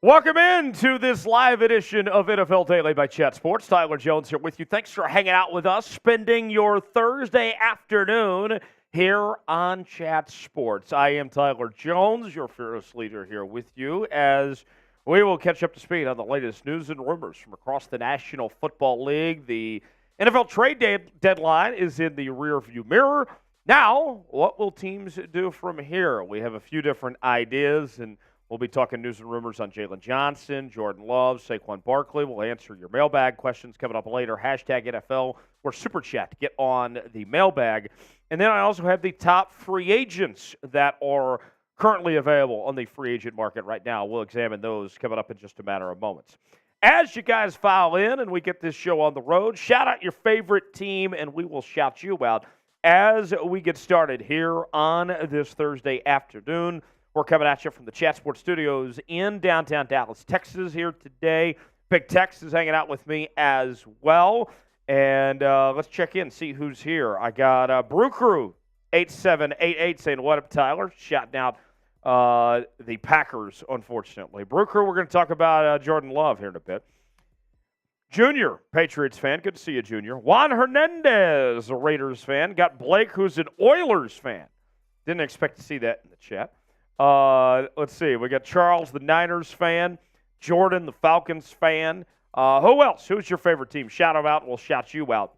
Welcome in to this live edition of NFL Daily by Chat Sports. Tyler Jones here with you. Thanks for hanging out with us, spending your Thursday afternoon here on Chat Sports. I am Tyler Jones, your fearless leader here with you, as we will catch up to speed on the latest news and rumors from across the National Football League. The NFL trade deadline is in the rearview mirror. Now, what will teams do from here? We have a few different ideas, and we'll be talking news and rumors on Jaylon Johnson, Jordan Love, Saquon Barkley. We'll answer your mailbag questions coming up later. Hashtag NFL or Super Chat to get on the mailbag. And then I also have the top free agents that are currently available on the free agent market right now. We'll examine those coming up in just a matter of moments. As you guys file in and we get this show on the road, shout out your favorite team, and we will shout you out as we get started here on this Thursday afternoon. We're coming at you from the Chat Sports Studios in downtown Dallas, Texas here today. Big Tex is hanging out with me as well. And let's check in, see who's here. I got Brew Crew 8788 saying, "What up, Tyler?" Shouting out the Packers, unfortunately. Brew Crew, we're going to talk about Jordan Love here in a bit. Junior, Patriots fan. Good to see you, Junior. Juan Hernandez, a Raiders fan. Got Blake, who's an Oilers fan. Didn't expect to see that in the chat. Let's see. We got Charles, the Niners fan. Jordan, the Falcons fan. Who else? Who's your favorite team? Shout them out. We'll shout you out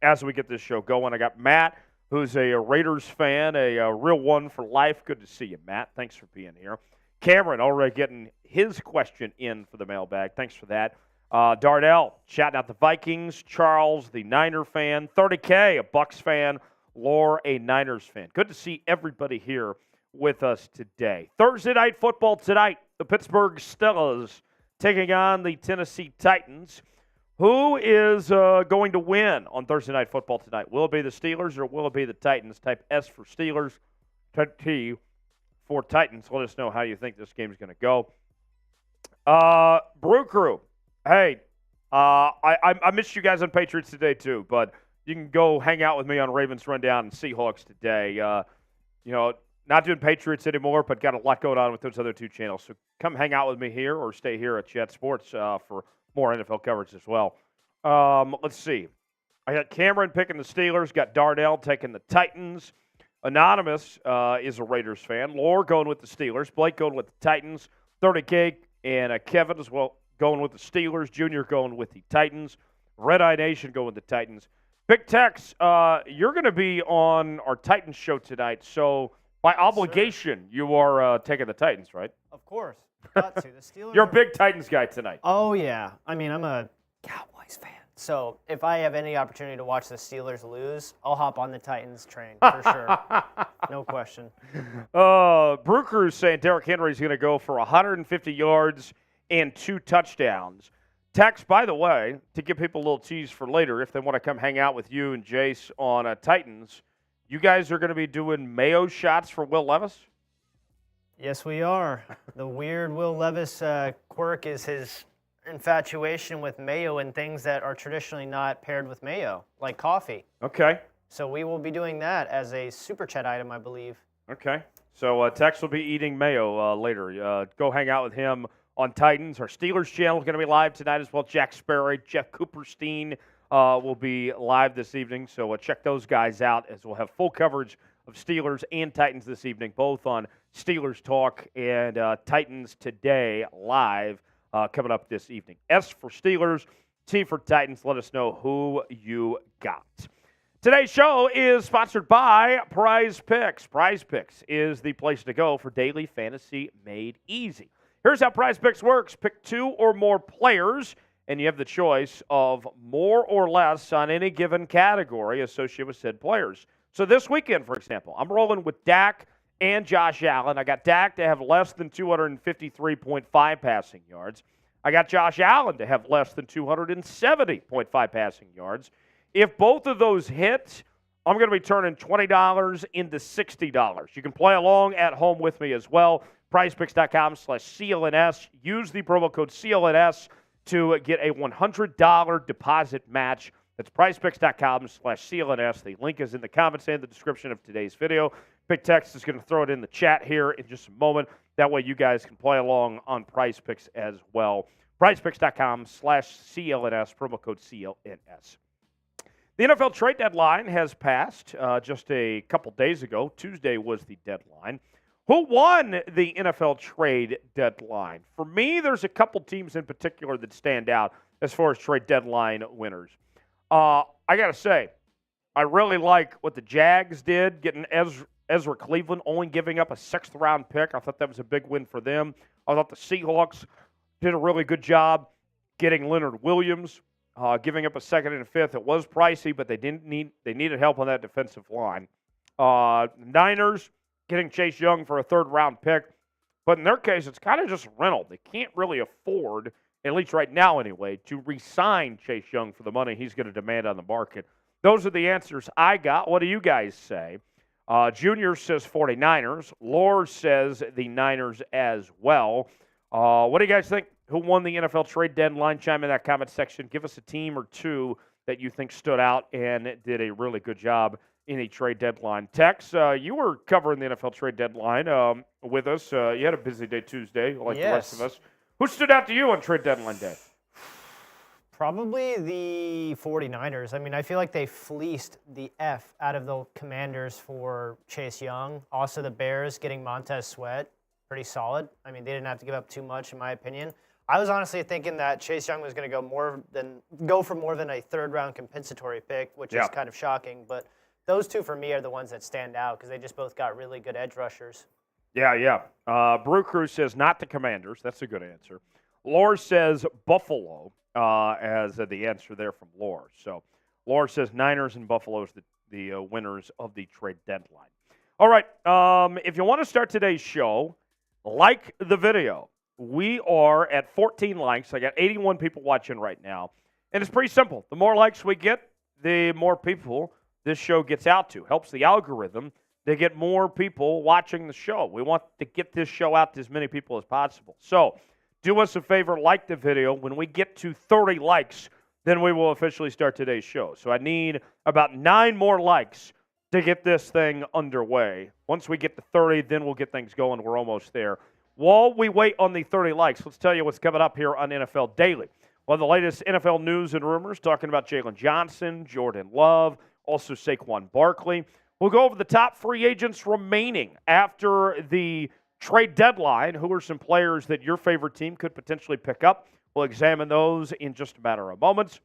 as we get this show going. I got Matt, who's a Raiders fan, a real one for life. Good to see you, Matt. Thanks for being here. Cameron already getting his question in for the mailbag. Thanks for that. Darnell, shouting out the Vikings. Charles, the Niner fan. 30K, a Bucks fan. Lore, a Niners fan. Good to see everybody here with us today. Thursday night football tonight. The Pittsburgh Steelers taking on the Tennessee Titans. Who is going to win on Thursday night football tonight? Will it be the Steelers or will it be the Titans? Type S for Steelers, type T for Titans. Let us know how you think this game is going to go. Brew Crew. Hey, I missed you guys on Patriots today too, but you can go hang out with me on Ravens Rundown and Seahawks today. Not doing Patriots anymore, but got a lot going on with those other two channels. So come hang out with me here or stay here at Chat Sports for more NFL coverage as well. Let's see. I got Cameron picking the Steelers, got Darnell taking the Titans. Anonymous is a Raiders fan. Lore going with the Steelers. Blake going with the Titans. 30K and Kevin as well going with the Steelers. Junior going with the Titans. Red Eye Nation going with the Titans. Big Tex, you're going to be on our Titans show tonight, so by obligation, you are taking the Titans, right? Of course. Got to. The Steelers You're a big Titans guy tonight. Oh, yeah. I mean, I'm a Cowboys fan. So if I have any opportunity to watch the Steelers lose, I'll hop on the Titans train for sure. No question. Brew Crew's saying Derrick Henry's going to go for 150 yards and 2 touchdowns. Tex, by the way, to give people a little tease for later, if they want to come hang out with you and Jace on Titans, you guys are going to be doing Mayo shots for Will Levis? Yes, we are. The weird Will Levis quirk is his infatuation with mayo and things that are traditionally not paired with mayo, like coffee. Okay. So we will be doing that as a Super Chat item, I believe. Okay. So Tex will be eating mayo later. Go hang out with him on Titans. Our Steelers channel is going to be live tonight as well. Jack Sperry, Jeff Cooperstein will be live this evening. So check those guys out as we'll have full coverage of Steelers and Titans this evening, both on Steelers Talk and Titans Today live coming up this evening. S for Steelers, T for Titans. Let us know who you got. Today's show is sponsored by Prize Picks. Prize Picks is the place to go for daily fantasy made easy. Here's how Prize Picks works. Pick 2 or more players, and you have the choice of more or less on any given category associated with said players. So this weekend, for example, I'm rolling with Dak and Josh Allen. I got Dak to have less than 253.5 passing yards. I got Josh Allen to have less than 270.5 passing yards. If both of those hit, I'm going to be turning $20 into $60. You can play along at home with me as well. PrizePicks.com/CLNS. Use the promo code CLNS to get a $100 deposit match That's prizepicks.com/CLNS. The link is in the comments and the description of today's video. Big Text is going to throw it in the chat here in just a moment. That way you guys can play along on Prize Picks as well. prizepicks.com/CLNS, promo code CLNS. The NFL trade deadline has passed just a couple days ago. Tuesday was the deadline. Who won the NFL trade deadline? For me, there's a couple teams in particular that stand out as far as trade deadline winners. I got to say, I really like what the Jags did, getting Ezra Cleveland, only giving up a 6th-round pick. I thought that was a big win for them. I thought the Seahawks did a really good job getting Leonard Williams, giving up a 2nd and a 5th. It was pricey, but they needed help on that defensive line. Niners getting Chase Young for a 3rd-round pick. But in their case, it's kind of just a rental. They can't really afford, at least right now anyway, to re-sign Chase Young for the money he's going to demand on the market. Those are the answers I got. What do you guys say? Junior says 49ers. Lore says the Niners as well. What do you guys think? Who won the NFL trade deadline? Chime in that comment section. Give us a team or two that you think stood out and did a really good job in the trade deadline. Tex, you were covering the NFL trade deadline with us. You had a busy day Tuesday, like the rest of us. Who stood out to you on trade deadline day? Probably the 49ers. I mean, I feel like they fleeced the F out of the Commanders for Chase Young. Also, the Bears getting Montez Sweat. Pretty solid. I mean, they didn't have to give up too much, in my opinion. I was honestly thinking that Chase Young was going to go for more than a 3rd-round compensatory pick, which is kind of shocking. But those two, for me, are the ones that stand out because they just both got really good edge rushers. Yeah. Brew Crew says not the Commanders. That's a good answer. Lore says Buffalo as the answer there from Lore. So Lore says Niners and Buffalo is the winners of the trade deadline. All right. If you want to start today's show, like the video. We are at 14 likes. I got 81 people watching right now. And it's pretty simple. The more likes we get, the more people this show gets out to. Helps the algorithm to get more people watching the show. We want to get this show out to as many people as possible. So do us a favor, like the video. When we get to 30 likes, then we will officially start today's show. So I need about 9 more likes to get this thing underway. Once we get to 30, then we'll get things going. We're almost there. While we wait on the 30 likes, let's tell you what's coming up here on NFL Daily. Well, the latest NFL news and rumors talking about Jaylon Johnson, Jordan Love, also Saquon Barkley. We'll go over the top free agents remaining after the trade deadline. Who are some players that your favorite team could potentially pick up? We'll examine those in just a matter of moments.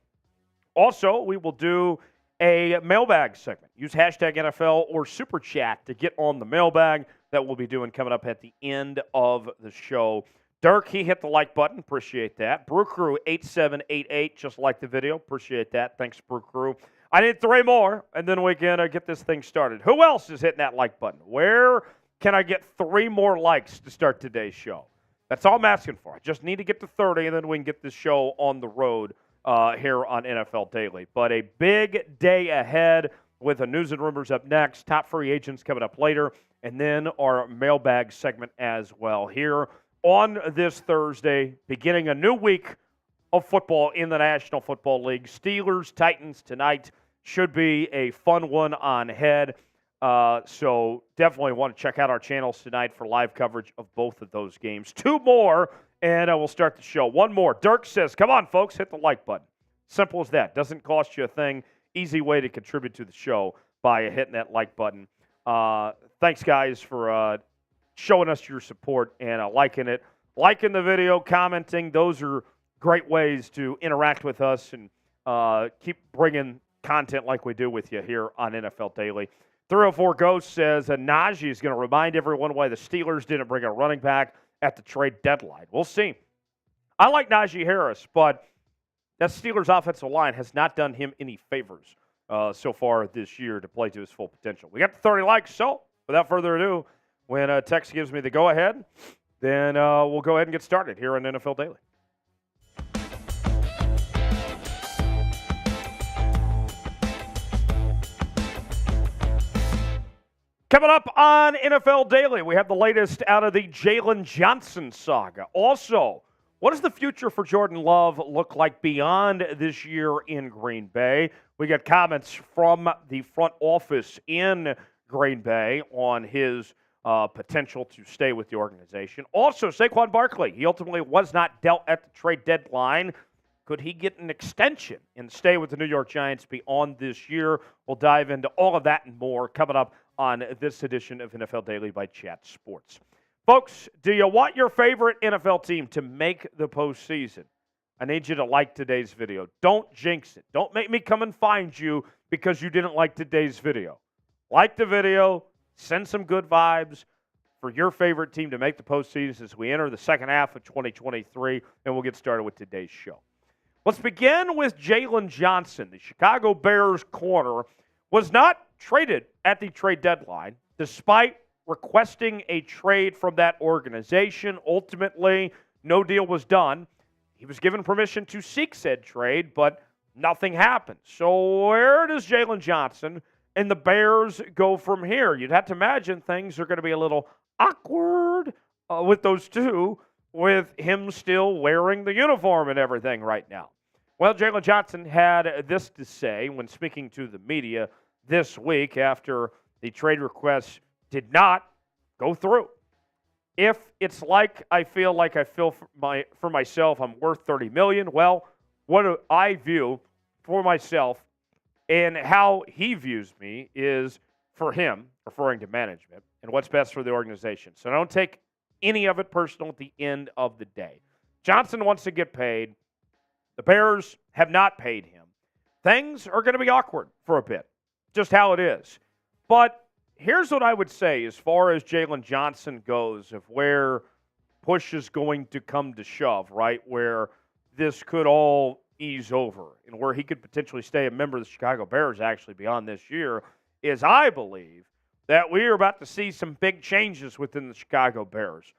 Also, we will do a mailbag segment. Use hashtag NFL or Super Chat to get on the mailbag. That we'll be doing coming up at the end of the show. Dirk, he hit the like button. Appreciate that. Brew Crew 8788, just like the video. Appreciate that. Thanks, Brew Crew. I need 3 more, and then we can get this thing started. Who else is hitting that like button? Where can I get 3 more likes to start today's show? That's all I'm asking for. I just need to get to 30, and then we can get this show on the road here on NFL Daily. But a big day ahead with the news and rumors up next. Top free agents coming up later. And then our mailbag segment as well here on this Thursday, beginning a new week of football in the National Football League. Steelers, Titans tonight should be a fun one on head. So definitely want to check out our channels tonight for live coverage of both of those games. 2 more, and we'll start the show. 1 more. Dirk says, come on, folks, hit the like button. Simple as that. Doesn't cost you a thing. Easy way to contribute to the show by hitting that like button. Thanks, guys, for showing us your support and liking it. Liking the video, commenting, those are great ways to interact with us and keep bringing content like we do with you here on NFL Daily. 304 Ghost says Najee is going to remind everyone why the Steelers didn't bring a running back at the trade deadline. We'll see. I like Najee Harris, but that Steelers offensive line has not done him any favors so far this year to play to his full potential. We got the 30 likes, so without further ado, when Tex gives me the go-ahead, then we'll go ahead and get started here on NFL Daily. Coming up on NFL Daily, we have the latest out of the Jaylon Johnson saga. Also, What does the future for Jordan Love look like beyond this year in Green Bay? We got comments from the front office in Green Bay on his potential to stay with the organization. Also, Saquon Barkley, he ultimately was not dealt at the trade deadline. Could he get an extension and stay with the New York Giants beyond this year? We'll dive into all of that and more coming up on this edition of NFL Daily by Chat Sports. Folks, do you want your favorite NFL team to make the postseason? I need you to like today's video. Don't jinx it. Don't make me come and find you because you didn't like today's video. Like the video. Send some good vibes for your favorite team to make the postseason as we enter the second half of 2023, and we'll get started with today's show. Let's begin with Jaylon Johnson. The Chicago Bears corner was not traded at the trade deadline, despite requesting a trade from that organization. Ultimately, no deal was done. He was given permission to seek said trade, but nothing happened. So where does Jaylon Johnson and the Bears go from here? You'd have to imagine things are going to be a little awkward with those two, with him still wearing the uniform and everything right now. Well, Jaylon Johnson had this to say when speaking to the media this week after the trade request did not go through. If it's like I feel for myself, I'm worth $30 million. Well, what do I view for myself and how he views me is for him, referring to management, and what's best for the organization. So don't take any of it personal at the end of the day. Johnson wants to get paid. The Bears have not paid him. Things are going to be awkward for a bit, just how it is. But here's what I would say as far as Jaylon Johnson goes, of where push is going to come to shove, right, where this could all ease over and where he could potentially stay a member of the Chicago Bears actually beyond this year, is I believe that we are about to see some big changes within the Chicago Bears.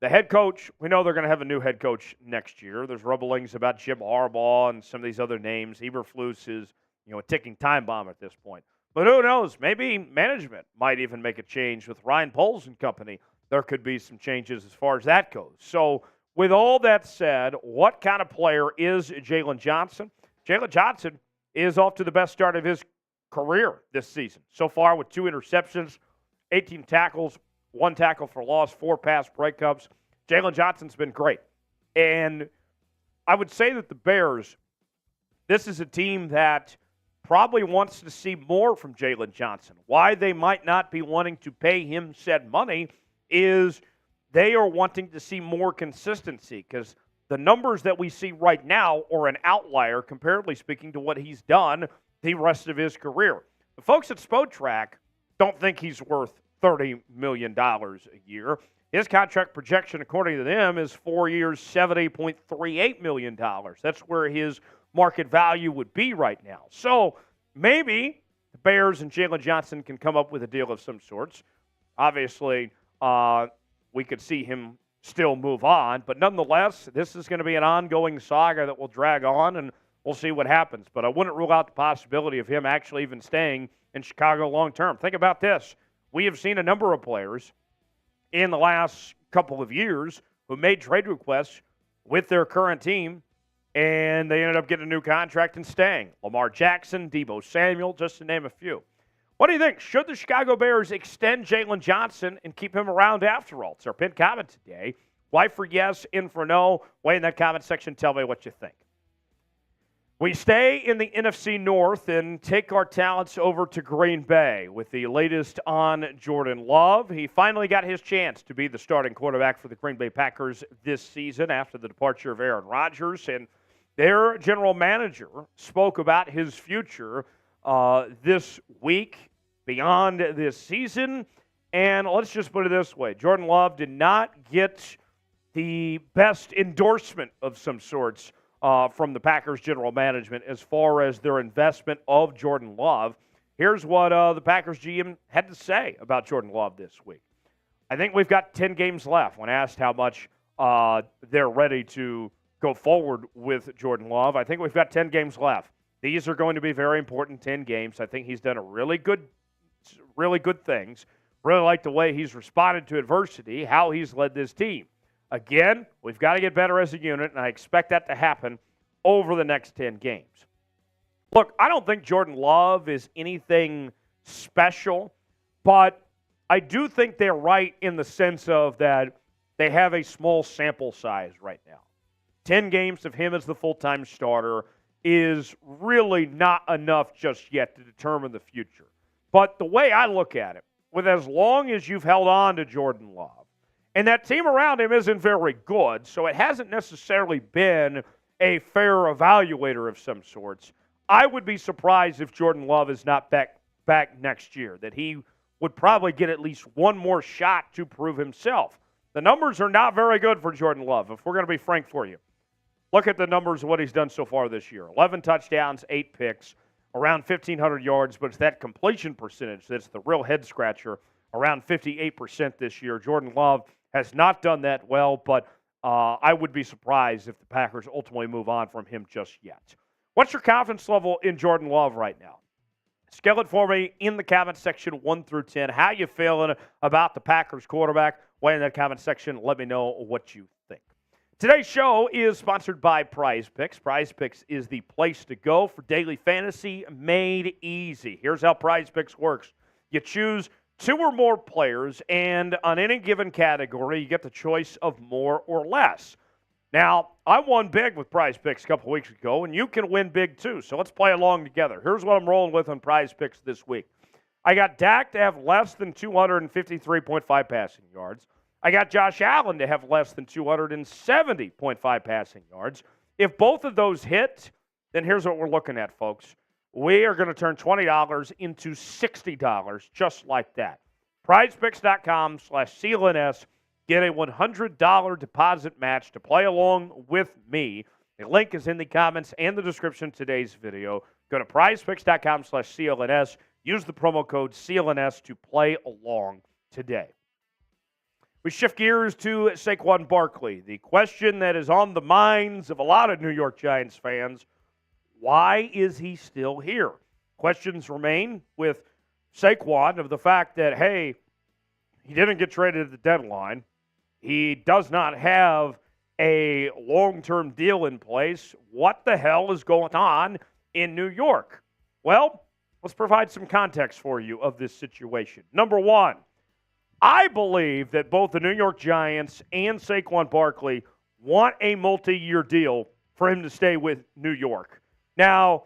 The head coach, we know they're going to have a new head coach next year. There's rumblings about Jim Harbaugh and some of these other names. Eberflus is, a ticking time bomb at this point. But who knows? Maybe management might even make a change with Ryan Poles and company. There could be some changes as far as that goes. So with all that said, what kind of player is Jaylon Johnson? Jaylon Johnson is off to the best start of his career this season. So far with 2 interceptions, 18 tackles, 1 tackle for loss, 4 pass breakups. Jaylon Johnson's been great. And I would say that the Bears, this is a team that probably wants to see more from Jaylon Johnson. Why they might not be wanting to pay him said money is they are wanting to see more consistency, because the numbers that we see right now are an outlier, comparatively speaking, to what he's done the rest of his career. The folks at Spotrac don't think he's worth $30 million a year. His contract projection, according to them, is 4 years, $70.38 million. That's where his market value would be right now. So maybe the Bears and Jaylon Johnson can come up with a deal of some sorts. Obviously, we could see him still move on, but nonetheless, this is going to be an ongoing saga that will drag on, and we'll see what happens. But I wouldn't rule out the possibility of him actually even staying in Chicago long term. Think about this. We have seen a number of players in the last couple of years who made trade requests with their current team, and they ended up getting a new contract and staying. Lamar Jackson, Deebo Samuel, just to name a few. What do you think? Should the Chicago Bears extend Jaylon Johnson and keep him around after all? It's our pinned comment today. Y for yes, in for no. Weigh in that comment section. Tell me what you think. We stay in the NFC North and take our talents over to Green Bay with the latest on Jordan Love. He finally got his chance to be the starting quarterback for the Green Bay Packers this season after the departure of Aaron Rodgers, and their general manager spoke about his future this week, beyond this season. And let's just put it this way. Jordan Love did not get the best endorsement of some sorts from the Packers general management as far as their investment of Jordan Love. Here's what the Packers GM had to say about Jordan Love this week. I think we've got 10 games left. When asked how much they're ready to go forward with Jordan Love, I think we've got 10 games left. These are going to be very important 10 games. I think he's done a really good things. Really like the way he's responded to adversity, how he's led this team. Again, we've got to get better as a unit, and I expect that to happen over the next 10 games. Look, I don't think Jordan Love is anything special, but I do think they're right in the sense of that they have a small sample size right now. 10 games of him as the full-time starter is really not enough just yet to determine the future. But the way I look at it, with as long as you've held on to Jordan Love, and that team around him isn't very good, so it hasn't necessarily been a fair evaluator of some sorts, I would be surprised if Jordan Love is not back next year, that he would probably get at least one more shot to prove himself. The numbers are not very good for Jordan Love, if we're going to be frank for you. Look at the numbers of what he's done so far this year. 11 touchdowns, 8 picks, around 1,500 yards, but it's that completion percentage that's the real head-scratcher, around 58% this year. Jordan Love has not done that well, but I would be surprised if the Packers ultimately move on from him just yet. What's your confidence level in Jordan Love right now? Scale it for me in the comment section 1 through 10. How you feeling about the Packers quarterback? Weigh in that comment section. Let me know what you think. Today's show is sponsored by Prize Picks. Prize Picks is the place to go for daily fantasy made easy. Here's how Prize Picks works. You choose 2 or more players, and on any given category, you get the choice of more or less. Now, I won big with Prize Picks a couple weeks ago, and you can win big too, so let's play along together. Here's what I'm rolling with on Prize Picks this week. I got Dak to have less than 253.5 passing yards. I got Josh Allen to have less than 270.5 passing yards. If both of those hit, then here's what we're looking at, folks. We are going to turn $20 into $60 just like that. PrizePicks.com/CLNS. Get a $100 deposit match to play along with me. The link is in the comments and the description of today's video. Go to PrizePicks.com/CLNS. Use the promo code CLNS to play along today. We shift gears to Saquon Barkley. The question that is on the minds of a lot of New York Giants fans, why is he still here? Questions remain with Saquon of the fact that, hey, he didn't get traded at the deadline. He does not have a long-term deal in place. What the hell is going on in New York? Well, let's provide some context for you of this situation. Number one, I believe that both the New York Giants and Saquon Barkley want a multi-year deal for him to stay with New York. Now,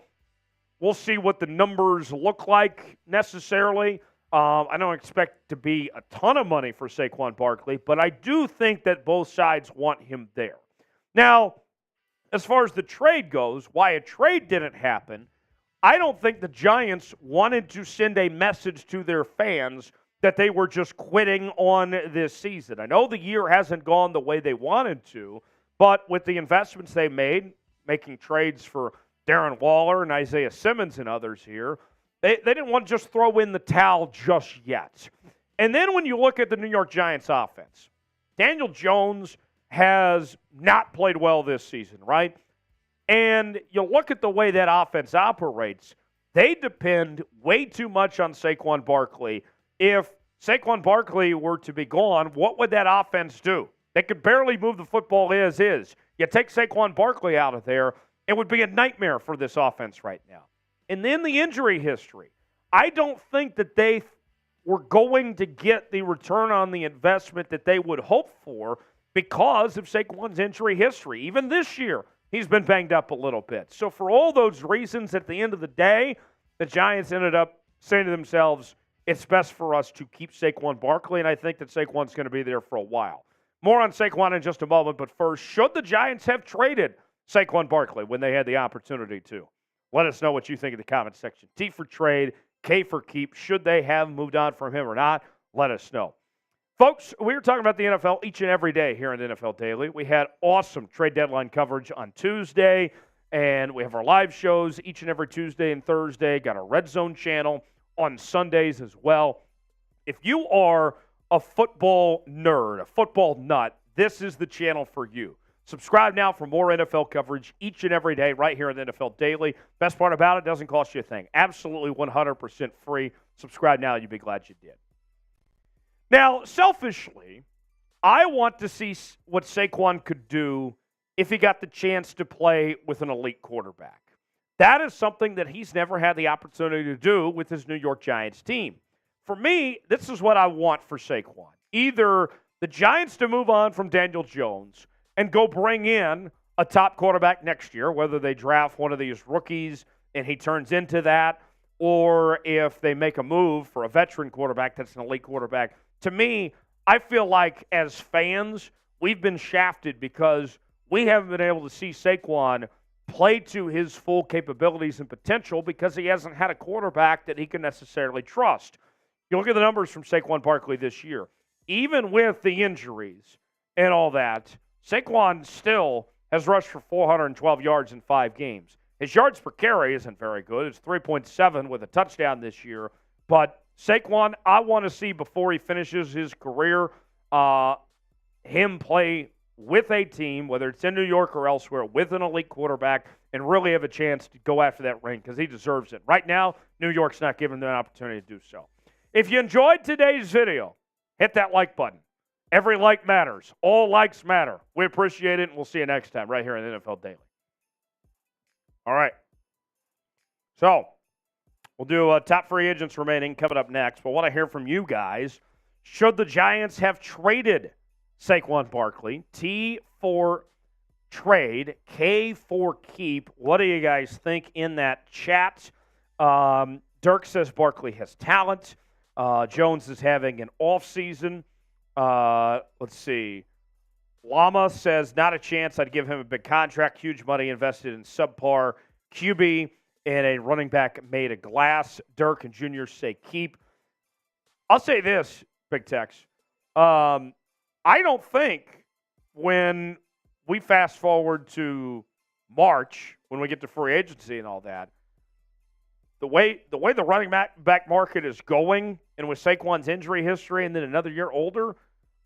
we'll see what the numbers look like necessarily. I don't expect to be a ton of money for Saquon Barkley, but I do think that both sides want him there. Now, as far as the trade goes, why a trade didn't happen, I don't think the Giants wanted to send a message to their fans that they were just quitting on this season. I know the year hasn't gone the way they wanted to, but with the investments they made, making trades for Darren Waller and Isaiah Simmons and others here, they didn't want to just throw in the towel just yet. And then when you look at the New York Giants offense, Daniel Jones has not played well this season, right? And you look at the way that offense operates, they depend way too much on Saquon Barkley. If Saquon Barkley were to be gone, what would that offense do? They could barely move the football as is. You take Saquon Barkley out of there, it would be a nightmare for this offense right now. And then the injury history. I don't think that they were going to get the return on the investment that they would hope for because of Saquon's injury history. Even this year, he's been banged up a little bit. So for all those reasons, at the end of the day, the Giants ended up saying to themselves, it's best for us to keep Saquon Barkley, and I think that Saquon's going to be there for a while. More on Saquon in just a moment, but first, should the Giants have traded Saquon Barkley when they had the opportunity to? Let us know what you think in the comment section. T for trade, K for keep. Should they have moved on from him or not? Let us know. Folks, we were talking about the NFL each and every day here on NFL Daily. We had awesome trade deadline coverage on Tuesday, and we have our live shows each and every Tuesday and Thursday. Got our Red Zone channel on Sundays as well. If you are a football nerd, a football nut, this is the channel for you. Subscribe now for more NFL coverage each and every day right here on NFL Daily. Best part about it, doesn't cost you a thing. Absolutely 100% free. Subscribe now. You'd be glad you did. Now, selfishly, I want to see what Saquon could do if he got the chance to play with an elite quarterback. That is something that he's never had the opportunity to do with his New York Giants team. For me, this is what I want for Saquon. Either the Giants to move on from Daniel Jones and go bring in a top quarterback next year, whether they draft one of these rookies and he turns into that, or if they make a move for a veteran quarterback that's an elite quarterback. To me, I feel like as fans, we've been shafted because we haven't been able to see Saquon play to his full capabilities and potential because he hasn't had a quarterback that he can necessarily trust. You look at the numbers from Saquon Barkley this year. Even with the injuries and all that, Saquon still has rushed for 412 yards in 5 games. His yards per carry isn't very good. It's 3.7 with a touchdown this year. But Saquon, I want to see before he finishes his career, him play with a team, whether it's in New York or elsewhere, with an elite quarterback and really have a chance to go after that ring because he deserves it. Right now, New York's not giving them an opportunity to do so. If you enjoyed today's video, hit that like button. Every like matters. All likes matter. We appreciate it, and we'll see you next time right here on NFL Daily. All right. So, we'll do top free agents remaining coming up next. But I want to hear from you guys. Should the Giants have traded Saquon Barkley? T for trade, K for keep. What do you guys think in that chat? Dirk says Barkley has talent. Jones is having an off season. Let's see. Lama says, not a chance. I'd give him a big contract, huge money invested in subpar QB and a running back made of glass. Dirk and Junior say keep. I'll say this, Big Tex. I don't think when we fast forward to March, when we get to free agency and all that, the way the running back market is going, and with Saquon's injury history and then another year older,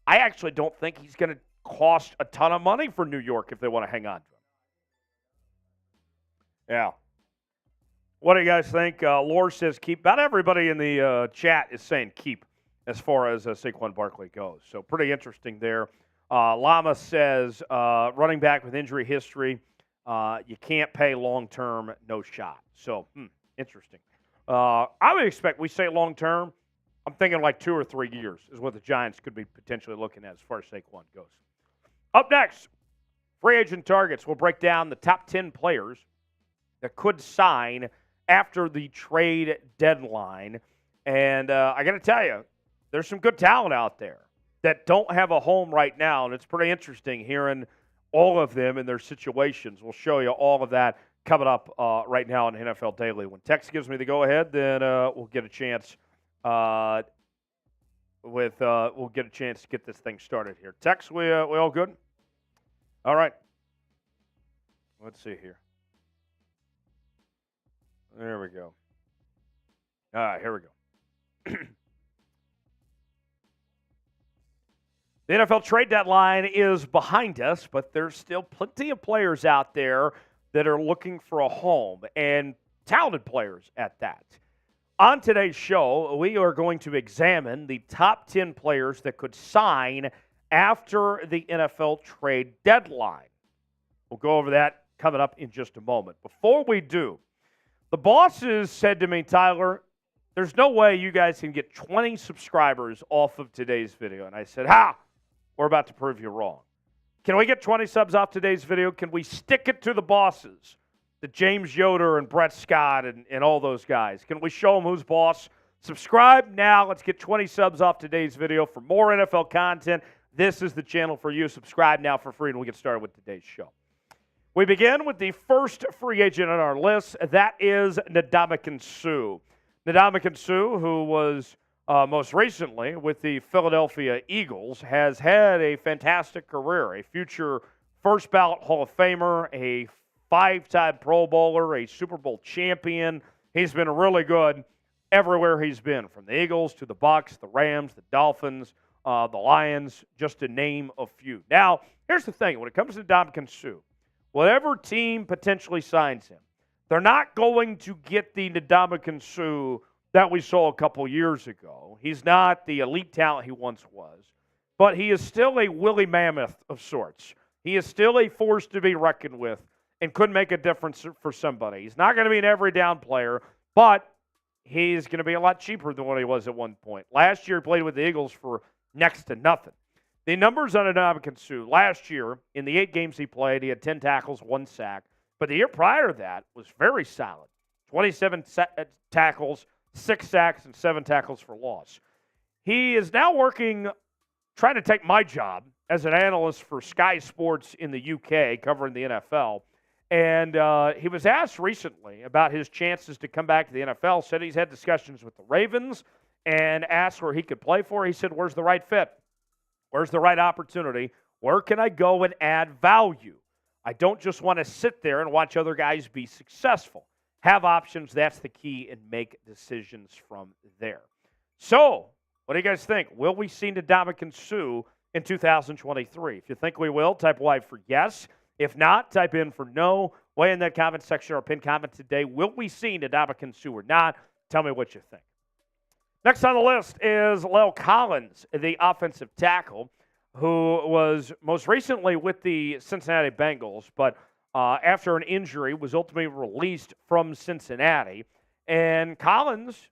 I actually don't think he's going to cost a ton of money for New York if they want to hang on to him. Yeah. What do you guys think? Lore says keep. About everybody in the chat is saying keep as far as Saquon Barkley goes. So pretty interesting there. Lama says running back with injury history, you can't pay long-term, no shot. So, interesting. I would expect we say long-term. I'm thinking like 2 or 3 years is what the Giants could be potentially looking at as far as Saquon goes. Up next, free agent targets. We'll break down the top 10 players that could sign after the trade deadline. And I got to tell you, there's some good talent out there that don't have a home right now, and it's pretty interesting hearing all of them and their situations. We'll show you all of that coming up right now on NFL Daily. When Tex gives me the go-ahead, then we'll get a chance we'll get a chance to get this thing started here. Tex, we all good? All right. Let's see here. There we go. All right, here we go. The NFL trade deadline is behind us, but there's still plenty of players out there that are looking for a home, and talented players at that. On today's show, we are going to examine the top 10 players that could sign after the NFL trade deadline. We'll go over that coming up in just a moment. Before we do, the bosses said to me, Tyler, there's no way you guys can get 20 subscribers off of today's video. And I said, we're about to prove you wrong. Can we get 20 subs off today's video? Can we stick it to the bosses, the James Yoder and Brett Scott and all those guys? Can we show them who's boss? Subscribe now. Let's get 20 subs off today's video. For more NFL content, this is the channel for you. Subscribe now for free, and we'll get started with today's show. We begin with the first free agent on our list. That is Ndamukong Suh. Ndamukong Suh, who was most recently with the Philadelphia Eagles, has had a fantastic career, a future first ballot Hall of Famer, a 5-time Pro Bowler, a Super Bowl champion. He's been really good everywhere he's been, from the Eagles to the Bucs, the Rams, the Dolphins, the Lions, just to name a few. Now, here's the thing. When it comes to Ndamukong Suh, whatever team potentially signs him, they're not going to get the Ndamukong Suh that we saw a couple years ago. He's not the elite talent he once was. but he is still a woolly mammoth of sorts. He is still a force to be reckoned with and could make a difference for somebody. He's not going to be an every down player, but he's going to be a lot cheaper than what he was at one point. Last year, he played with the Eagles for next to nothing. The numbers on Ndamukong Suh, last year, in the 8 games he played, he had 10 tackles, 1 sack. But the year prior to that was very solid. 27 tackles, 6 sacks, and 7 tackles for loss. He is now trying to take my job as an analyst for Sky Sports in the UK, covering the NFL. And he was asked recently about his chances to come back to the NFL, said he's had discussions with the Ravens, and asked where he could play for. He said, where's the right fit? Where's the right opportunity? Where can I go and add value? I don't just want to sit there and watch other guys be successful. Have options, that's the key, and make decisions from there. So, what do you guys think? Will we see Ndamukong Suh in 2023? If you think we will, type Y for yes. If not, type in for no. Weigh in that comment section or pin comment today. Will we see Ndamukong Suh or not? Tell me what you think. Next on the list is La'el Collins, the offensive tackle, who was most recently with the Cincinnati Bengals, but after an injury was ultimately released from Cincinnati. And Collins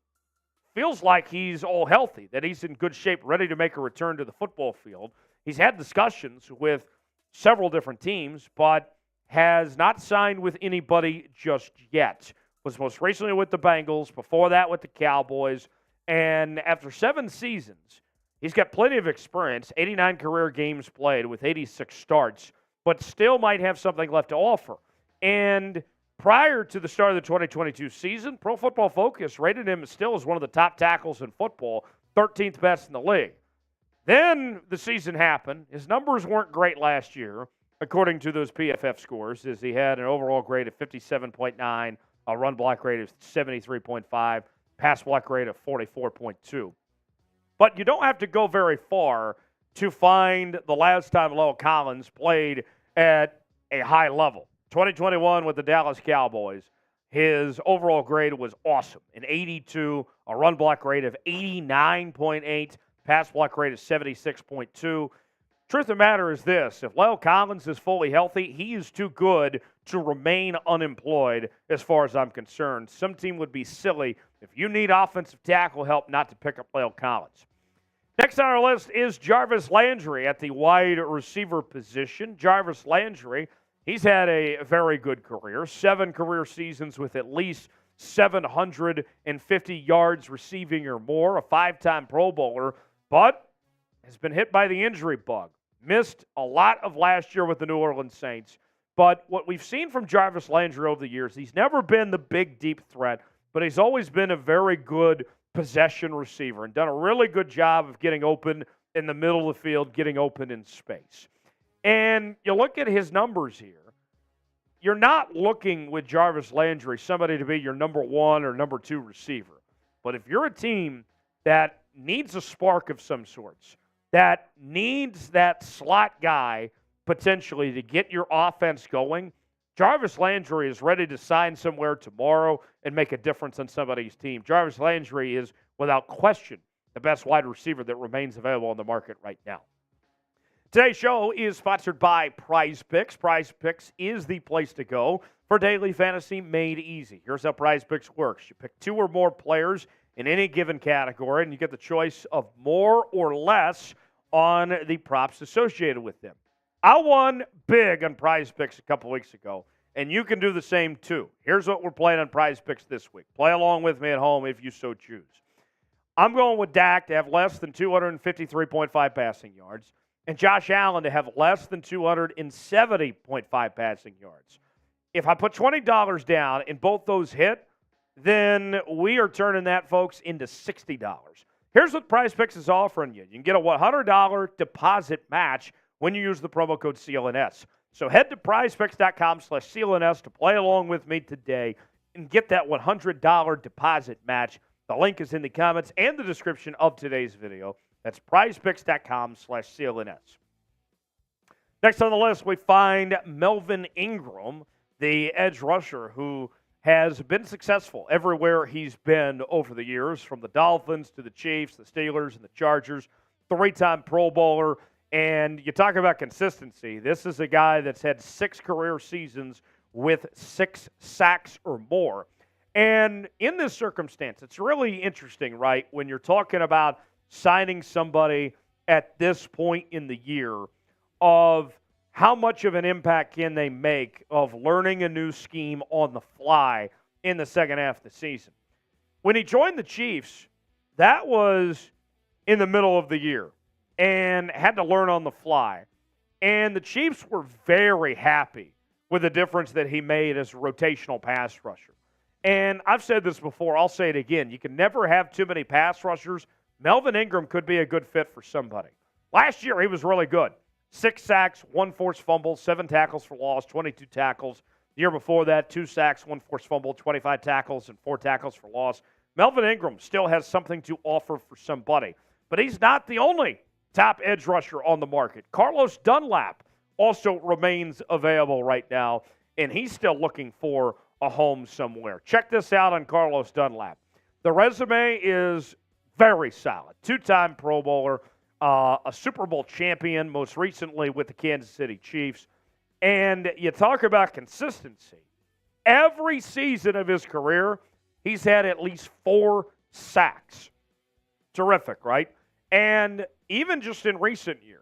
feels like he's all healthy, that he's in good shape, ready to make a return to the football field. He's had discussions with several different teams, but has not signed with anybody just yet. Was most recently with the Bengals, before that with the Cowboys. And after 7 seasons, he's got plenty of experience, 89 career games played with 86 starts, but still might have something left to offer. And prior to the start of the 2022 season, Pro Football Focus rated him still as one of the top tackles in football, 13th best in the league. Then the season happened. His numbers weren't great last year, according to those PFF scores, as he had an overall grade of 57.9, a run block rate of 73.5, pass block rate of 44.2. But you don't have to go very far to find the last time La'el Collins played at a high level. 2021 with the Dallas Cowboys, his overall grade was awesome, an 82, a run block rate of 89.8, pass block rate of 76.2. Truth of the matter is this: if La'el Collins is fully healthy, he is too good to remain unemployed as far as I'm concerned. Some team would be silly if you need offensive tackle help not to pick up La'el Collins. Next on our list is Jarvis Landry at the wide receiver position. Jarvis Landry, he's had a very good career, 7 career seasons with at least 750 yards receiving or more, a 5-time Pro Bowler, but has been hit by the injury bug. Missed a lot of last year with the New Orleans Saints. But what we've seen from Jarvis Landry over the years, he's never been the big, deep threat, but he's always been a very good possession receiver and done a really good job of getting open in the middle of the field, getting open in space. And you look at his numbers here, you're not looking with Jarvis Landry somebody to be your number 1 or number 2 receiver. But if you're a team that needs a spark of some sorts, that needs that slot guy potentially to get your offense going, Jarvis Landry is ready to sign somewhere tomorrow and make a difference on somebody's team. Jarvis Landry is, without question, the best wide receiver that remains available on the market right now. Today's show is sponsored by Prize Picks. Prize Picks is the place to go for daily fantasy made easy. Here's how Prize Picks works. You pick 2 or more players in any given category, and you get the choice of more or less on the props associated with them. I won big on Prize Picks a couple weeks ago, and you can do the same too. Here's what we're playing on Prize Picks this week. Play along with me at home if you so choose. I'm going with Dak to have less than 253.5 passing yards, and Josh Allen to have less than 270.5 passing yards. If I put $20 down and both those hit, then we are turning that, folks, into $60. Here's what Prize Picks is offering you. You can get a $100 deposit match when you use the promo code CLNS. So head to prizepicks.com/CLNS to play along with me today and get that $100 deposit match. The link is in the comments and the description of today's video. That's prizepicks.com/CLNS. Next on the list, we find Melvin Ingram, the edge rusher who has been successful everywhere he's been over the years, from the Dolphins to the Chiefs, the Steelers, and the Chargers. 3-time Pro Bowler. And you talk about consistency. This is a guy that's had 6 career seasons with 6 sacks or more. And in this circumstance, it's really interesting, right, when you're talking about signing somebody at this point in the year of how much of an impact can they make of learning a new scheme on the fly in the second half of the season. When he joined the Chiefs, that was in the middle of the year and had to learn on the fly. And the Chiefs were very happy with the difference that he made as a rotational pass rusher. And I've said this before, I'll say it again. You can never have too many pass rushers. Melvin Ingram could be a good fit for somebody. Last year, he was really good. 6 sacks, 1 forced fumble, 7 tackles for loss, 22 tackles. The year before that, 2 sacks, 1 forced fumble, 25 tackles, and 4 tackles for loss. Melvin Ingram still has something to offer for somebody. But he's not the only top edge rusher on the market. Carlos Dunlap also remains available right now, and he's still looking for a home somewhere. Check this out on Carlos Dunlap. The resume is very solid. 2-time Pro Bowler, a Super Bowl champion, most recently with the Kansas City Chiefs. And you talk about consistency. Every season of his career, he's had at least 4 sacks. Terrific, right? And even just in recent years,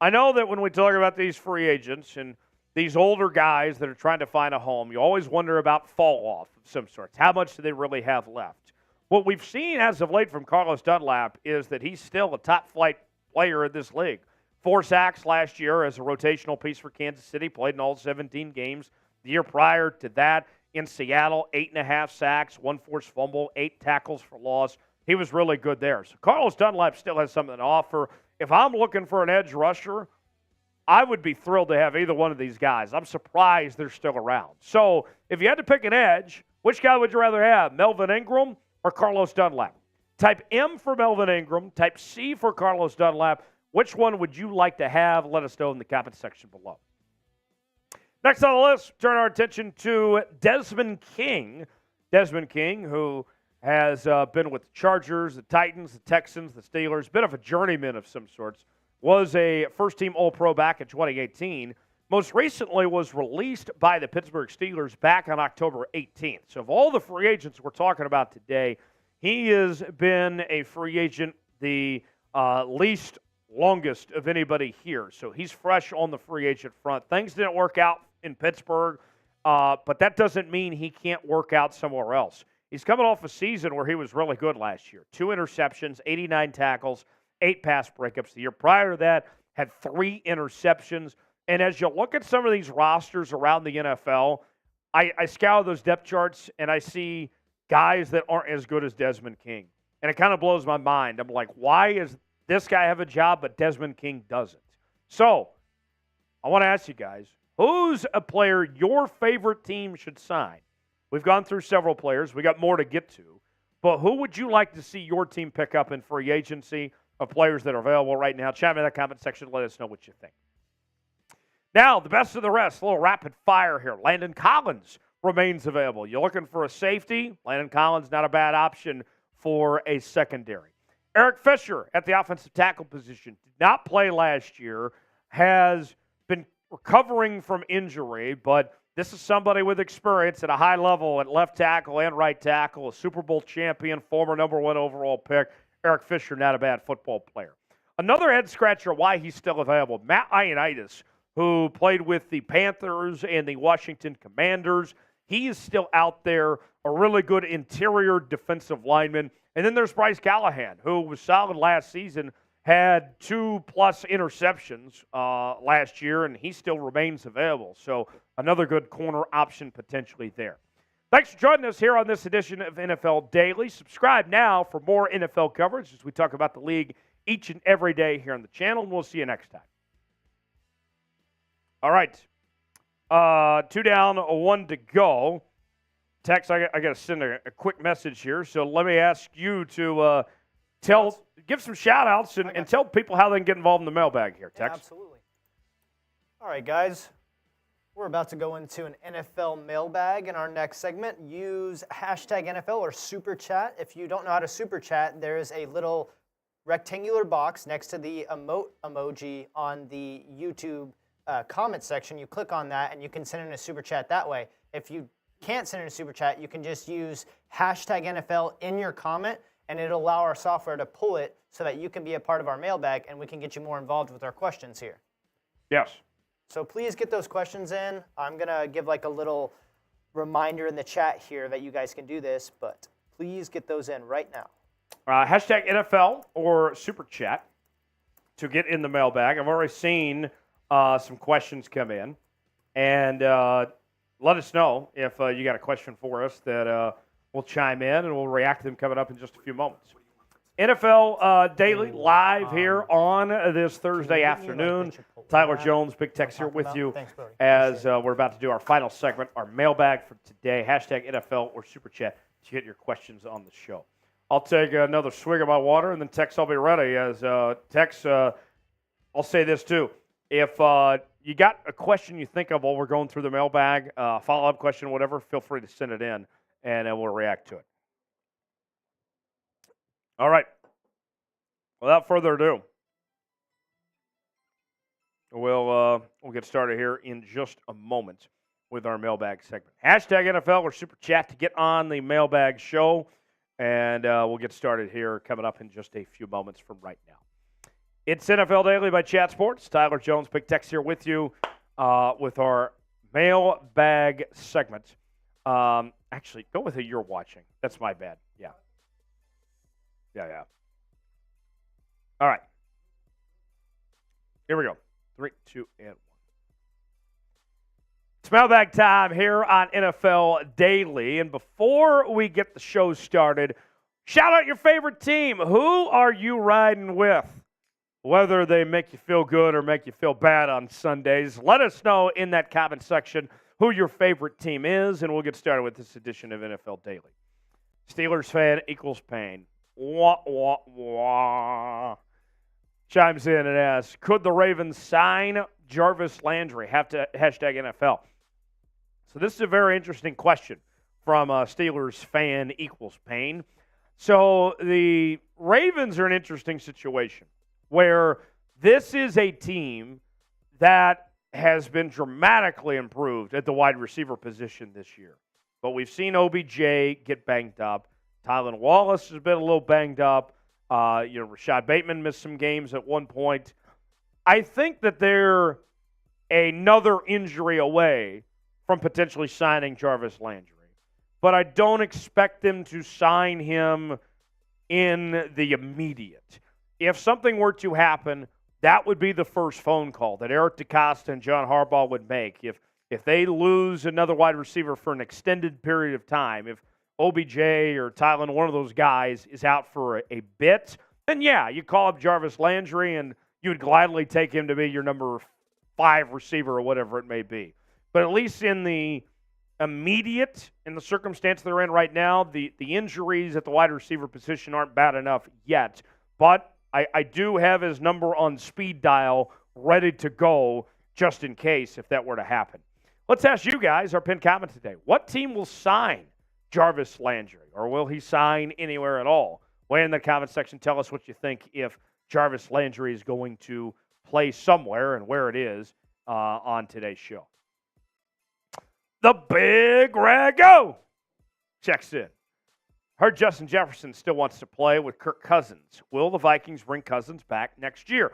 I know that when we talk about these free agents and these older guys that are trying to find a home, you always wonder about fall off of some sorts. How much do they really have left? What we've seen as of late from Carlos Dunlap is that he's still a top-flight player in this league. 4 sacks last year as a rotational piece for Kansas City, played in all 17 games. The year prior to that in Seattle, 8.5 sacks, 1 forced fumble, 8 tackles for loss. He was really good there. So Carlos Dunlap still has something to offer. If I'm looking for an edge rusher, I would be thrilled to have either one of these guys. I'm surprised they're still around. So if you had to pick an edge, which guy would you rather have, Melvin Ingram or Carlos Dunlap? Type M for Melvin Ingram, type C for Carlos Dunlap. Which one would you like to have? Let us know in the comment section below. Next on the list, turn our attention to Desmond King. Desmond King, who has been with the Chargers, the Titans, the Texans, the Steelers, bit of a journeyman of some sorts, was a first-team All-Pro back in 2018. Most recently was released by the Pittsburgh Steelers back on October 18th. So of all the free agents we're talking about today, he has been a free agent the least longest of anybody here. So he's fresh on the free agent front. Things didn't work out in Pittsburgh, but that doesn't mean he can't work out somewhere else. He's coming off a season where he was really good last year. 2 interceptions, 89 tackles, 8 pass breakups. The year prior to that, had 3 interceptions. And as you look at some of these rosters around the NFL, I scour those depth charts and I see guys that aren't as good as Desmond King. And it kind of blows my mind. I'm like, why does this guy have a job but Desmond King doesn't? So I want to ask you guys, who's a player your favorite team should sign? We've gone through several players. We got more to get to. But who would you like to see your team pick up in free agency of players that are available right now? Chat in the comment section. Let us know what you think. Now, the best of the rest, a little rapid fire here. Landon Collins remains available. You're looking for a safety? Landon Collins, not a bad option for a secondary. Eric Fisher at the offensive tackle position. Did not play last year. Has been recovering from injury, but this is somebody with experience at a high level at left tackle and right tackle, a Super Bowl champion, former number 1 overall pick. Eric Fisher, not a bad football player. Another head-scratcher why he's still available, Matt Ioannidis, who played with the Panthers and the Washington Commanders. He is still out there, a really good interior defensive lineman. And then there's Bryce Callahan, who was solid last season, had 2+ interceptions last year, and he still remains available. So another good corner option potentially there. Thanks for joining us here on this edition of NFL Daily. Subscribe now for more NFL coverage as we talk about the league each and every day here on the channel, and we'll see you next time. All right. 2 down, 1 to go. Tex, I got to send a quick message here, so let me ask you to give some shout-outs and tell people how they can get involved in the mailbag here, Tex. Yeah, absolutely. All right, guys. We're about to go into an NFL mailbag in our next segment. Use hashtag NFL or Super Chat. If you don't know how to Super Chat, there is a little rectangular box next to the emote emoji on the YouTube comment section. You click on that, and you can send in a super chat that way. If you can't send in a super chat, you can just use hashtag NFL in your comment, and it'll allow our software to pull it so that you can be a part of our mailbag, and we can get you more involved with our questions here. Yes. So please get those questions in. I'm going to give like a little reminder in the chat here that you guys can do this, but please get those in right now. Hashtag NFL or Super Chat to get in the mailbag. I've already seen some questions come in. And let us know if you got a question for us that we'll chime in, and we'll react to them coming up in just a few moments. NFL Daily live here on this Thursday afternoon. Tyler Jones, Big Tex here with you as we're about to do our final segment, our mailbag for today. Hashtag NFL or Super Chat to get your questions on the show. I'll take another swig of my water, and then Tex, I'll be ready. As Tex, I'll say this too. If you got a question you think of while we're going through the mailbag, follow-up question, whatever, feel free to send it in, and we'll react to it. All right. Without further ado, we'll get started here in just a moment with our mailbag segment. Hashtag NFL or Super Chat to get on the mailbag show, and we'll get started here coming up in just a few moments from right now. It's NFL Daily by Chat Sports. Tyler Jones, Big Tex here with you with our mailbag segment. Actually, go with who you're watching. That's my bad. Yeah. All right. Here we go. 3, 2, and 1. It's mailbag time here on NFL Daily. And before we get the show started, shout out your favorite team. Who are you riding with? Whether they make you feel good or make you feel bad on Sundays, let us know in that comment section who your favorite team is, and we'll get started with this edition of NFL Daily. Steelers fan equals pain. Wah, wah, wah. Chimes in and asks, could the Ravens sign Jarvis Landry? Hashtag NFL. So this is a very interesting question from Steelers fan equals pain. So the Ravens are an interesting situation where this is a team that has been dramatically improved at the wide receiver position this year. But we've seen OBJ get banged up. Tylan Wallace has been a little banged up. Rashad Bateman missed some games at one point. I think that they're another injury away from potentially signing Jarvis Landry. But I don't expect them to sign him in the immediate. If something were to happen, that would be the first phone call that Eric DeCosta and John Harbaugh would make. If they lose another wide receiver for an extended period of time, if OBJ or Tylan, one of those guys, is out for a bit, then yeah, you call up Jarvis Landry and you would gladly take him to be your number 5 receiver or whatever it may be. But at least in the immediate, in the circumstance they're in right now, the injuries at the wide receiver position aren't bad enough yet. But I do have his number on speed dial ready to go just in case if that were to happen. Let's ask you guys, our pinned comment today, what team will sign Jarvis Landry, or will he sign anywhere at all? Weigh in the comment section. Tell us what you think if Jarvis Landry is going to play somewhere and where it is on today's show. The Big Rago checks in. Heard Justin Jefferson still wants to play with Kirk Cousins. Will the Vikings bring Cousins back next year?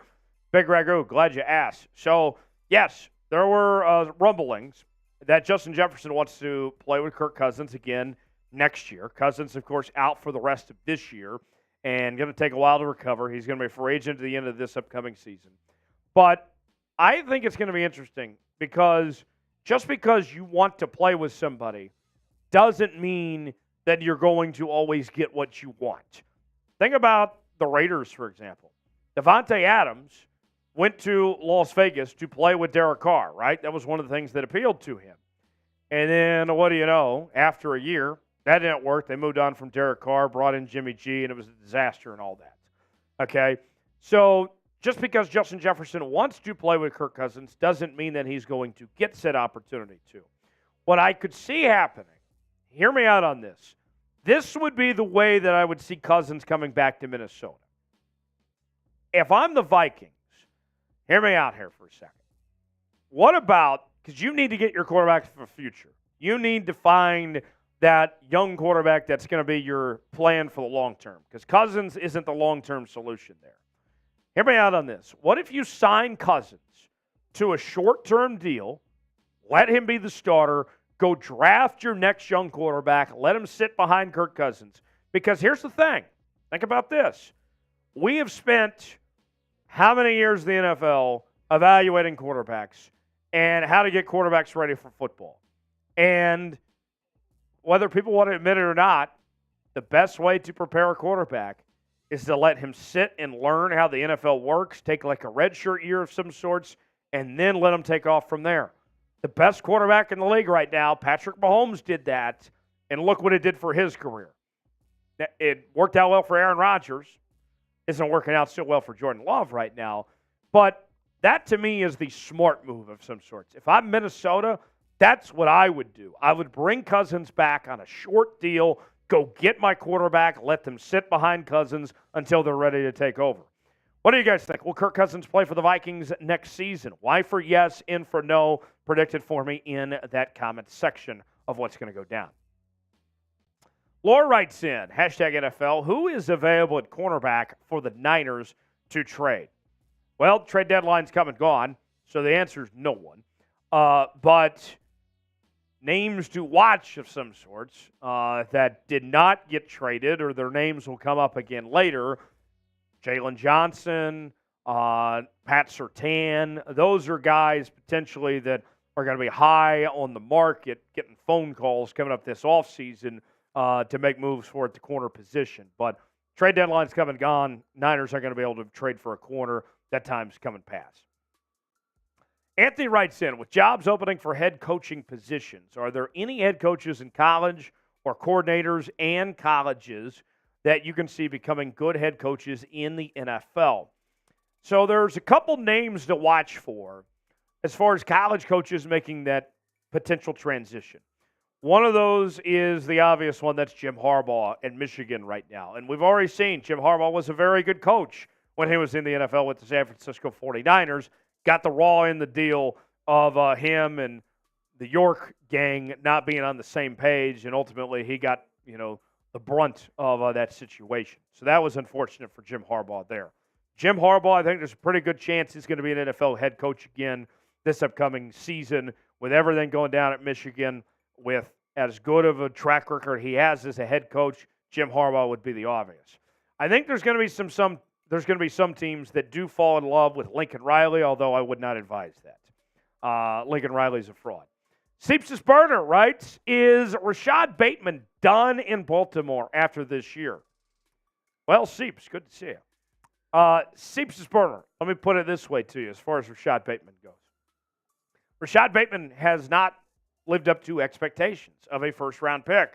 Big Rago, glad you asked. So, yes, there were rumblings that Justin Jefferson wants to play with Kirk Cousins again next year. Cousins, of course, out for the rest of this year and going to take a while to recover. He's going to be a free agent at the end of this upcoming season. But I think it's going to be interesting because just because you want to play with somebody doesn't mean that you're going to always get what you want. Think about the Raiders, for example. Devontae Adams went to Las Vegas to play with Derek Carr, right? That was one of the things that appealed to him. And then, what do you know, after a year, that didn't work. They moved on from Derek Carr, brought in Jimmy G, and it was a disaster and all that. Okay? So just because Justin Jefferson wants to play with Kirk Cousins doesn't mean that he's going to get said opportunity to. What I could see happening, hear me out on this, this would be the way that I would see Cousins coming back to Minnesota. if I'm the Vikings, hear me out here for a second. What about, because you need to get your quarterback for the future. You need to find that young quarterback that's going to be your plan for the long term, because Cousins isn't the long-term solution there. Hear me out on this. What if you sign Cousins to a short-term deal, let him be the starter, go draft your next young quarterback, let him sit behind Kirk Cousins? Because here's the thing. Think about this. We have spent how many years in the NFL evaluating quarterbacks and how to get quarterbacks ready for football? And whether people want to admit it or not, the best way to prepare a quarterback is to let him sit and learn how the NFL works, take like a redshirt year of some sorts, and then let him take off from there. The best quarterback in the league right now, Patrick Mahomes, did that, and look what it did for his career. It worked out well for Aaron Rodgers. Isn't working out so well for Jordan Love right now. But that, to me, is the smart move of some sorts. If I'm Minnesota, that's what I would do. I would bring Cousins back on a short deal, go get my quarterback, let them sit behind Cousins until they're ready to take over. What do you guys think? Will Kirk Cousins play for the Vikings next season? Y for yes, N for no. Predict it for me in that comment section of what's going to go down. Laura writes in, #NFL, who is available at cornerback for the Niners to trade? Well, trade deadline's come and gone, so the answer is no one. But names to watch of some sorts that did not get traded, or their names will come up again later. Jaylon Johnson, Pat Surtain, those are guys potentially that are going to be high on the market, getting phone calls coming up this offseason to make moves for at the corner position. But trade deadline's come and gone. Niners aren't going to be able to trade for a corner. That time's coming past. Anthony writes in, with jobs opening for head coaching positions, are there any head coaches in college or coordinators and colleges that you can see becoming good head coaches in the NFL? So there's a couple names to watch for as far as college coaches making that potential transition. One of those is the obvious one. That's Jim Harbaugh in Michigan right now. And we've already seen Jim Harbaugh was a very good coach when he was in the NFL with the San Francisco 49ers. Got the raw in the deal of him and the York gang not being on the same page, and ultimately he got, the brunt of that situation. So that was unfortunate for Jim Harbaugh there. Jim Harbaugh, I think there's a pretty good chance he's going to be an NFL head coach again this upcoming season with everything going down at Michigan. With as good of a track record he has as a head coach, Jim Harbaugh would be the obvious. I think there's going to be some teams that do fall in love with Lincoln Riley, although I would not advise that. Lincoln Riley's a fraud. Seeps' burner writes, is Rashad Bateman done in Baltimore after this year? Well, Seeps, good to see you. Seeps' burner, let me put it this way to you as far as Rashad Bateman goes. Rashad Bateman has not lived up to expectations of a first-round pick.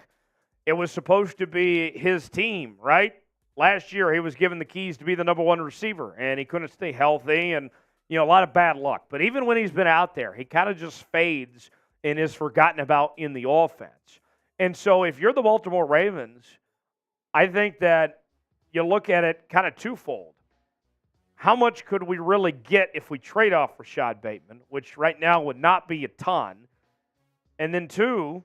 It was supposed to be his team, right? Last year, he was given the keys to be the number one receiver, and he couldn't stay healthy, and a lot of bad luck. But even when he's been out there, he kind of just fades and is forgotten about in the offense. And so if you're the Baltimore Ravens, I think that you look at it kind of twofold. How much could we really get if we trade off Rashad Bateman, which right now would not be a ton? And then two,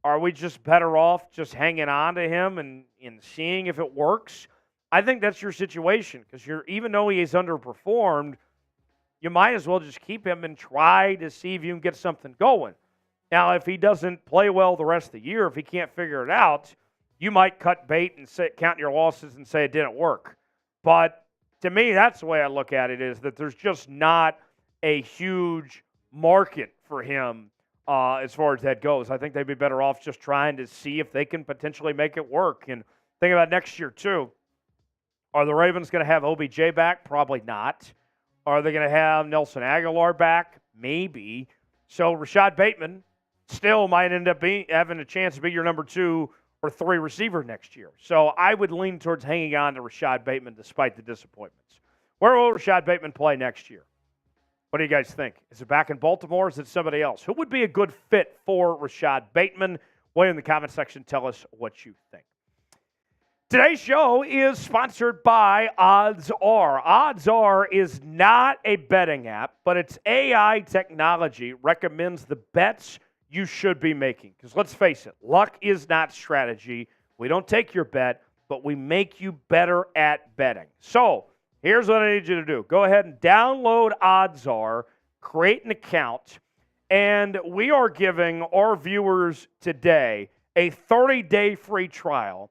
are we just better off just hanging on to him and seeing if it works? I think that's your situation, because even though he is underperformed, you might as well just keep him and try to see if you can get something going. Now, if he doesn't play well the rest of the year, if he can't figure it out, you might cut bait and count your losses and say it didn't work. But to me, that's the way I look at it, is that there's just not a huge market for him as far as that goes. I think they'd be better off just trying to see if they can potentially make it work. And think about next year, too. Are the Ravens going to have OBJ back? Probably not. Are they going to have Nelson Aguilar back? Maybe. So Rashad Bateman still might end up having a chance to be your number 2 or 3 receiver next year. So I would lean towards hanging on to Rashad Bateman despite the disappointments. Where will Rashad Bateman play next year? What do you guys think? Is it back in Baltimore, or is it somebody else? Who would be a good fit for Rashad Bateman? Weigh in the comment section. Tell us what you think. Today's show is sponsored by Odds Are. Odds Are is not a betting app, but its AI technology recommends the bets you should be making. Because let's face it, luck is not strategy. We don't take your bet, but we make you better at betting. So here's what I need you to do. Go ahead and download Odds Are, create an account, and we are giving our viewers today a 30-day free trial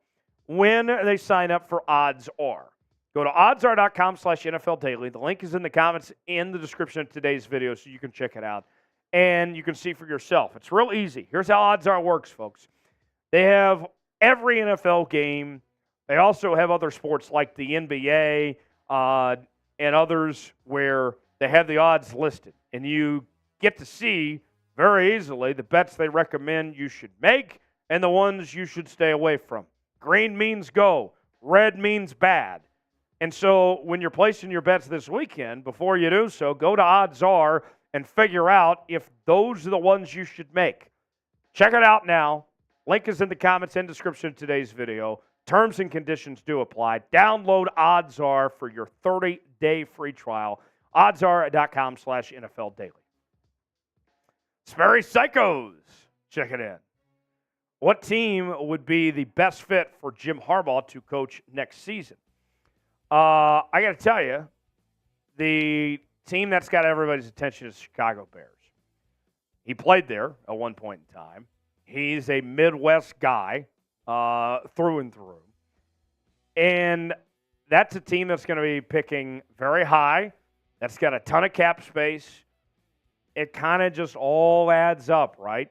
when they sign up for Odds Are. Go to oddsr.com/NFL Daily. The link is in the comments in the description of today's video so you can check it out and you can see for yourself. It's real easy. Here's how Odds Are works, folks. They have every NFL game. They also have other sports like the NBA and others where they have the odds listed. And you get to see very easily the bets they recommend you should make and the ones you should stay away from. Green means go. Red means bad. And so when you're placing your bets this weekend, before you do so, go to Odds Are and figure out if those are the ones you should make. Check it out now. Link is in the comments and description of today's video. Terms and conditions do apply. Download Odds Are for your 30-day free trial. oddsr.com/NFL Daily. Sperry Psychos. Check it in. What team would be the best fit for Jim Harbaugh to coach next season? I got to tell you, the team that's got everybody's attention is the Chicago Bears. He played there at one point in time. He's a Midwest guy through and through. And that's a team that's going to be picking very high. That's got a ton of cap space. It kind of just all adds up, right?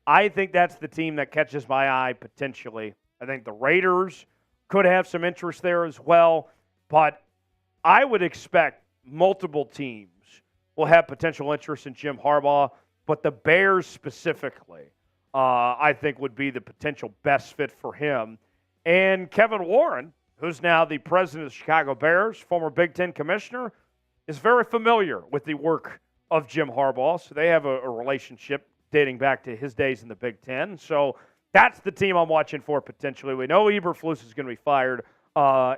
I think that's the team that catches my eye potentially. I think the Raiders could have some interest there as well. But I would expect multiple teams will have potential interest in Jim Harbaugh. But the Bears specifically, I think, would be the potential best fit for him. And Kevin Warren, who's now the president of the Chicago Bears, former Big Ten commissioner, is very familiar with the work of Jim Harbaugh. So they have a relationship dating back to his days in the Big Ten. So that's the team I'm watching for potentially. We know Eberflus is going to be fired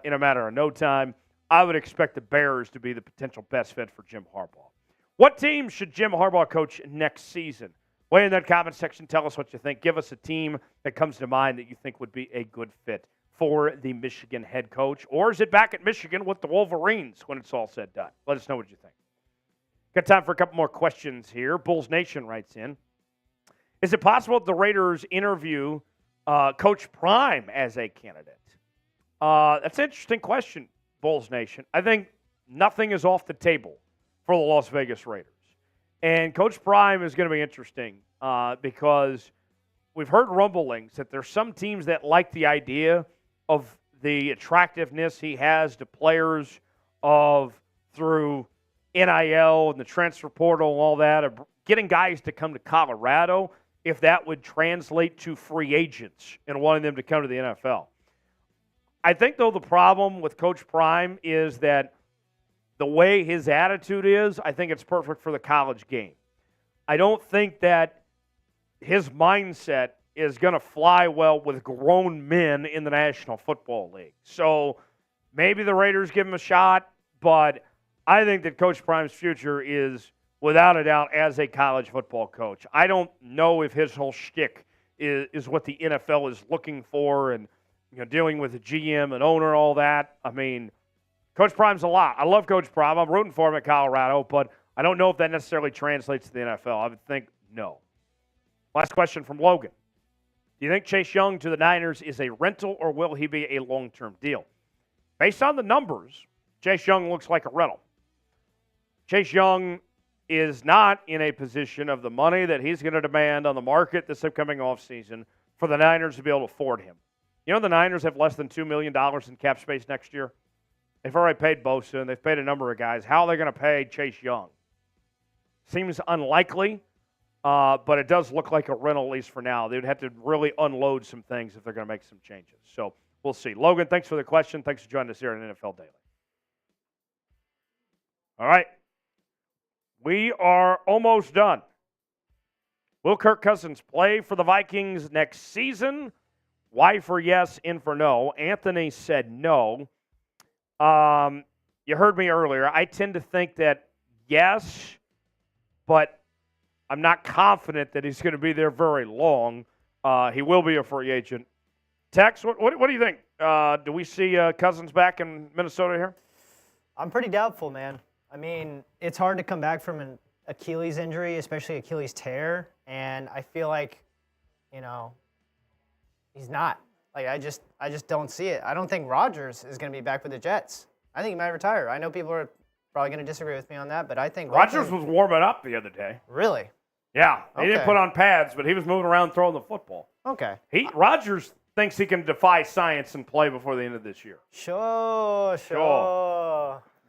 in a matter of no time. I would expect the Bears to be the potential best fit for Jim Harbaugh. What team should Jim Harbaugh coach next season? Weigh in that comment section. Tell us what you think. Give us a team that comes to mind that you think would be a good fit for the Michigan head coach. Or is it back at Michigan with the Wolverines when it's all said and done? Let us know what you think. Got time for a couple more questions here. Bulls Nation writes in. Is it possible that the Raiders interview Coach Prime as a candidate? That's an interesting question, Bulls Nation. I think nothing is off the table for the Las Vegas Raiders. And Coach Prime is going to be interesting because we've heard rumblings that there's some teams that like the idea of the attractiveness he has to players through NIL and the transfer portal and all that, of getting guys to come to Colorado, if that would translate to free agents and wanting them to come to the NFL. I think, though, the problem with Coach Prime is that the way his attitude is, I think it's perfect for the college game. I don't think that his mindset is going to fly well with grown men in the National Football League. So maybe the Raiders give him a shot, but I think that Coach Prime's future is, without a doubt, as a college football coach. I don't know if his whole shtick is what the NFL is looking for and dealing with the GM and owner, all that. I mean, Coach Prime's a lot. I love Coach Prime. I'm rooting for him at Colorado, but I don't know if that necessarily translates to the NFL. I would think no. Last question from Logan. Do you think Chase Young to the Niners is a rental or will he be a long-term deal? Based on the numbers, Chase Young looks like a rental. Chase Young is not in a position of the money that he's going to demand on the market this upcoming offseason for the Niners to be able to afford him. The Niners have less than $2 million in cap space next year. They've already paid Bosa, and they've paid a number of guys. How are they going to pay Chase Young? Seems unlikely, but it does look like a rental, at least for now. They would have to really unload some things if they're going to make some changes. So we'll see. Logan, thanks for the question. Thanks for joining us here on NFL Daily. All right. We are almost done. Will Kirk Cousins play for the Vikings next season? Y for yes, in for no. Anthony said no. You heard me earlier. I tend to think that yes, but I'm not confident that he's going to be there very long. He will be a free agent. Tex, what do you think? Do we see Cousins back in Minnesota here? I'm pretty doubtful, man. I mean, it's hard to come back from an Achilles injury, especially Achilles tear, and I feel like, he's not. Like, I just don't see it. I don't think Rodgers is going to be back with the Jets. I think he might retire. I know people are probably going to disagree with me on that, but I think Rodgers was warming up the other day. Really? Yeah, he didn't put on pads, but he was moving around throwing the football. Okay. Rodgers thinks he can defy science and play before the end of this year. Sure.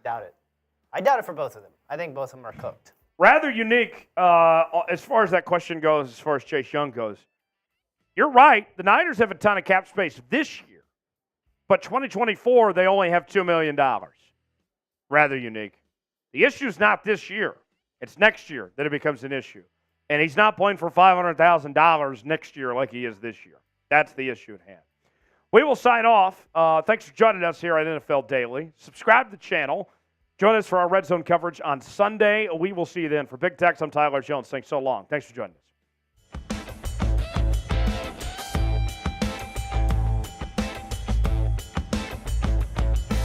Doubt it. I doubt it for both of them. I think both of them are cooked. Rather unique as far as that question goes, as far as Chase Young goes. You're right. The Niners have a ton of cap space this year. But 2024, they only have $2 million. Rather unique. The issue's not this year. It's next year that it becomes an issue. And he's not playing for $500,000 next year like he is this year. That's the issue at hand. We will sign off. Thanks for joining us here at NFL Daily. Subscribe to the channel. Join us for our Red Zone coverage on Sunday. We will see you then. For Big Tex, I'm Tyler Jones. Thanks so long. Thanks for joining us.